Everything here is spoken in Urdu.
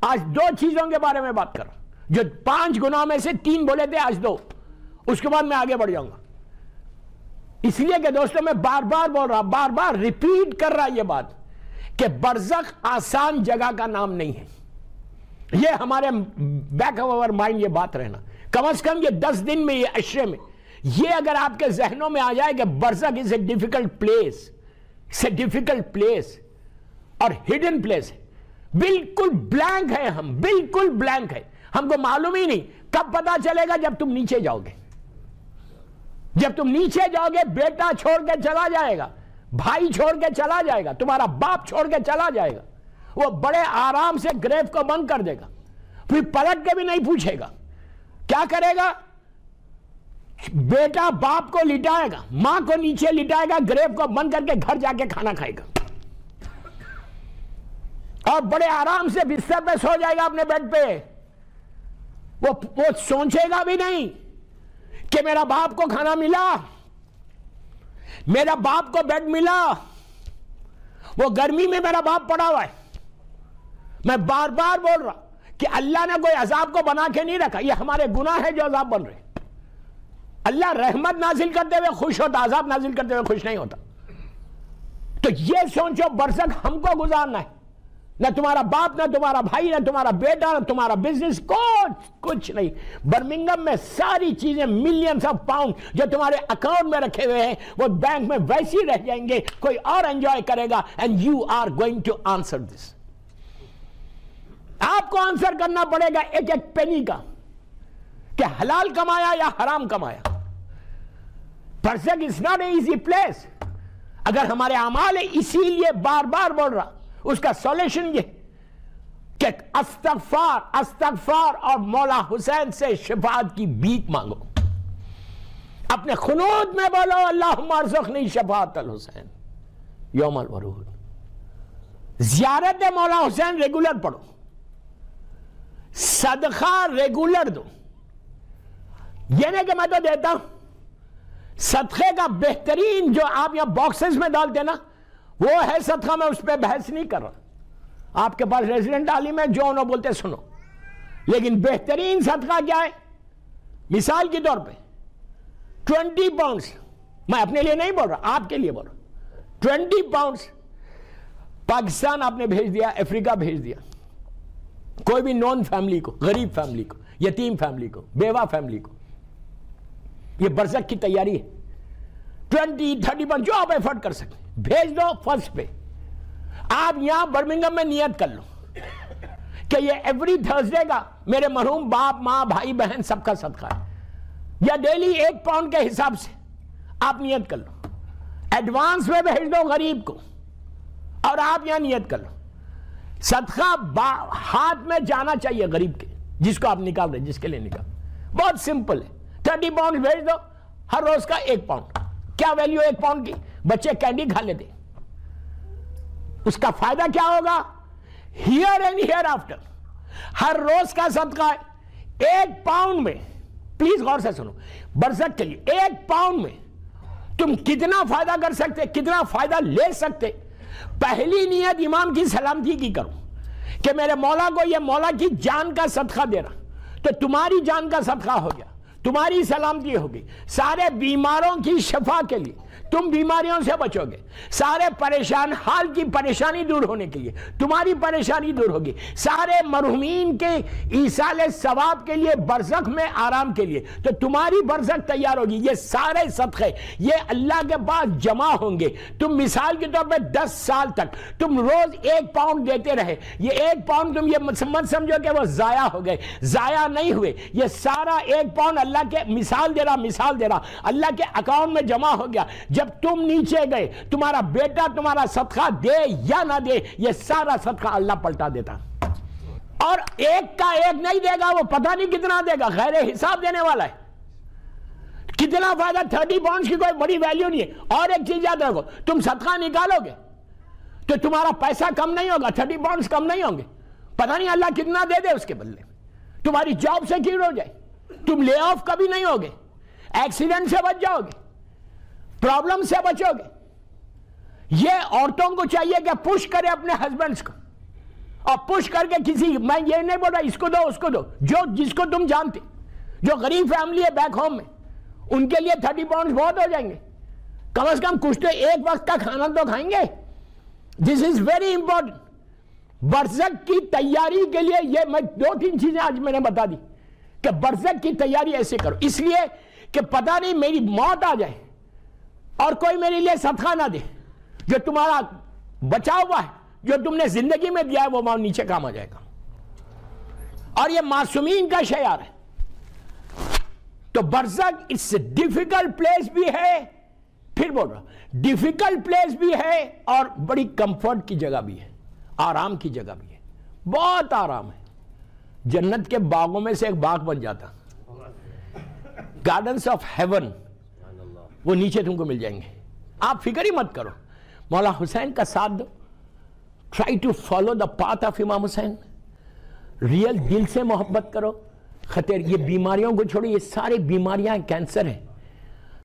آج 2 چیزوں کے بارے میں بات کر رہا ہوں، جو 5 گناہ میں سے 3 بولے تھے، آج 2، اس کے بعد میں آگے بڑھ جاؤں گا. اس لیے کہ دوستوں میں بار بار بول رہا، بار بار ریپیٹ کر رہا یہ بات کہ برزخ آسان جگہ کا نام نہیں ہے. یہ ہمارے بیک آف آور مائنڈ یہ بات رہنا، کم از کم یہ 10 دن میں، یہ عشرے میں یہ اگر آپ کے ذہنوں میں آ جائے کہ برزخ is a difficult place, it's a difficult place اور ہڈن پلیس ہے. بالکل بلینک ہے، ہم بالکل بلینک ہے، ہم کو معلوم ہی نہیں. کب پتا چلے گا؟ جب تم نیچے جاؤ گے. جب تم نیچے جاؤ گے، بیٹا چھوڑ کے چلا جائے گا، بھائی چھوڑ کے چلا جائے گا، تمہارا باپ چھوڑ کے چلا جائے گا. وہ بڑے آرام سے گریو کو بند کر دے گا، پھر پلٹ کے بھی نہیں پوچھے گا. کیا کرے گا؟ بیٹا باپ کو لٹائے گا، ماں کو نیچے لٹائے گا، گریو کو بند کر کے گھر جا کے کھانا کھائے گا اور بڑے آرام سے بستر پہ سو جائے گا اپنے بیڈ پہ. وہ سوچے گا بھی نہیں کہ میرا باپ کو کھانا ملا، میرا باپ کو بیڈ ملا. وہ گرمی میں میرا باپ پڑا ہوا ہے. میں بار بار بول رہا کہ اللہ نے کوئی عذاب کو بنا کے نہیں رکھا، یہ ہمارے گناہ ہے جو عذاب بن رہے. اللہ رحمت نازل کرتے ہوئے خوش ہوتا، عذاب نازل کرتے ہوئے خوش نہیں ہوتا. تو یہ سوچو برزخ ہم کو گزارنا ہے، نہ تمہارا باپ، نہ تمہارا بھائی، نہ تمہارا بیٹا، نہ تمہارا بزنس، کچھ نہیں. برمنگم میں ساری چیزیں ملینز آف پاؤنڈ جو تمہارے اکاؤنٹ میں رکھے ہوئے ہیں وہ بینک میں ویسے ہی رہ جائیں گے، کوئی اور انجوائے کرے گا. And you are going to answer this. آپ کو آنسر کرنا پڑے گا ایک ایک پینی کا، کہ حلال کمایا یا حرام کمایا. برزخ is not a easy place. اگر ہمارے اعمال ہے، اسی لیے بار بار بول رہا، اس کا سولوشن یہ کہ استغفار اور مولا حسین سے شفاعت کی بھیک مانگو. اپنے خنود میں بولو اللہم ارزقنی شفاعت الحسین یوم الورود. زیارت مولا حسین ریگولر پڑھو، صدقہ ریگولر دو. یہ نہیں کہ میں تو دیتا ہوں. صدقے کا بہترین جو آپ یہاں باکسز میں ڈالتے نا وہ ہے صدقہ. میں اس پہ بحث نہیں کر رہا. آپ کے پاس ریزیڈنٹ عالم ہے، جو انہوں بولتے سنو. لیکن بہترین صدقہ کیا ہے؟ مثال کے طور پہ 20 پاؤنڈز، میں اپنے لیے نہیں بول رہا، آپ کے لیے بول رہا. 20 پاؤنڈز پاکستان آپ نے بھیج دیا، افریقہ بھیج دیا، کوئی بھی نون فیملی کو، غریب فیملی کو، یتیم فیملی کو، بیوہ فیملی کو. یہ برزخ کی تیاری ہے. 20-30 پر جو آپ ایفرٹ کر سکتے بھیج دو. فرسٹ پہ آپ یہاں برمنگم میں نیت کر لو کہ یہ ایوری تھرسڈے کا میرے مرحوم باپ، ماں، بھائی، بہن سب کا صدقہ ہے، یا ڈیلی 1 پاؤنڈ کے حساب سے آپ نیت کر لو. ایڈوانس میں بھیج دو غریب کو اور آپ یہاں نیت کر لو. صدقہ ہاتھ میں جانا چاہیے غریب کے، جس کو آپ نکال رہے، جس کے لیے نکال. بہت سمپل ہے. 30 پاؤنڈ بھیج دو، ہر روز کا 1 پاؤنڈ. کیا ویلیو 1 پاؤنڈ کی؟ بچے کینڈی کھا لیتے، اس کا فائدہ کیا ہوگا؟ Here and hereafter. ہر روز کا صدقہ ہے 1 پاؤنڈ میں. پلیز غور سے سنو، برزخ کے لیے 1 پاؤنڈ میں تم کتنا فائدہ کر سکتے، کتنا فائدہ لے سکتے. پہلی نیت امام کی سلامتی کی کرو کہ میرے مولا کو یہ مولا کی جان کا صدقہ دے رہا، تو تمہاری جان کا صدقہ ہو گیا، تمہاری سلامتی ہوگی. سارے بیماروں کی شفا کے لیے تم بیماریوں سے بچو گے. سارے پریشان حال کی پریشانی دور ہونے کے لیے تمہاری پریشانی دور ہوگی. سارے مرحومین کے ایصال ثواب کے لیے، برزخ میں آرام کے لیے، تو تمہاری برزخ تیار ہوگی. یہ سارے صدقے یہ اللہ کے پاس جمع ہوں گے. تم مثال کے طور پہ 10 سال تک تم روز 1 پاؤنڈ دیتے رہے. یہ 1 پاؤنڈ تم یہ مت سمجھو کہ وہ ضائع ہو گئے، ضائع نہیں ہوئے. یہ سارا 1 پاؤنڈ اللہ کے مثال دے رہا اللہ کے اکاؤنٹ میں جمع ہو گیا. جب تم نیچے گئے، تمہارا بیٹا تمہارا صدقہ دے یا نہ دے، یہ سارا صدقہ اللہ پلٹا دیتا. اور 1 کا 1 نہیں دے گا، وہ پتہ نہیں کتنا دے گا، غیر حساب دینے والا ہے. کتنا فائدہ. 30 پاؤنڈز کی کوئی بڑی ویلیو نہیں ہے. اور ایک چیز یاد رکھو، تم صدقہ نکالو گے تو تمہارا پیسہ کم نہیں ہوگا، 30 پاؤنڈز کم نہیں ہوں گے. پتہ نہیں اللہ کتنا دے دے اس کے بدلے. تمہاری جاب سیکیور ہو جائے، تم لے آف کبھی نہیں ہوگے، ایکسیڈنٹ سے بچ جاؤ گے، پرابلم سے بچو گے. یہ عورتوں کو چاہیے کہ پش کرے اپنے ہسبینڈز کو. اور پش کر کے کسی، میں یہ نہیں بول رہا اس کو دو اس کو دو، جو جس کو تم جانتے، جو غریب فیملی ہے بیک ہوم میں، ان کے لیے 30 پاؤنڈز بہت ہو جائیں گے، کم از کم کچھ تو ایک وقت کا کھانا تو کھائیں گے. دس از ویری امپورٹنٹ. برزخ کی تیاری کے لیے یہ میں 2-3 چیزیں آج میں نے بتا دی کہ برزخ کی تیاری ایسے کرو، اس لیے کہ پتہ نہیں میری موت آ جائے اور کوئی میرے لیے صدقہ نہ دے. جو تمہارا بچا ہوا ہے، جو تم نے زندگی میں دیا ہے، وہ وہاں نیچے کام آ جائے گا. اور یہ معصومین کا شعار ہے. تو برزخ اس ڈیفیکلٹ پلیس بھی ہے، پھر بول رہا ڈیفیکلٹ پلیس بھی ہے اور بڑی کمفرٹ کی جگہ بھی ہے، آرام کی جگہ بھی ہے، بہت آرام ہے. جنت کے باغوں میں سے ایک باغ بن جاتا، گارڈنز آف ہیون، وہ نیچے تم کو مل جائیں گے. آپ فکر ہی مت کرو، مولا حسین کا ساتھ دو. Try to follow the path of Imam Hussain. Real دل سے محبت کرو. خطر یہ بیماریوں کو چھوڑو، یہ سارے بیماریاں کینسر ہیں.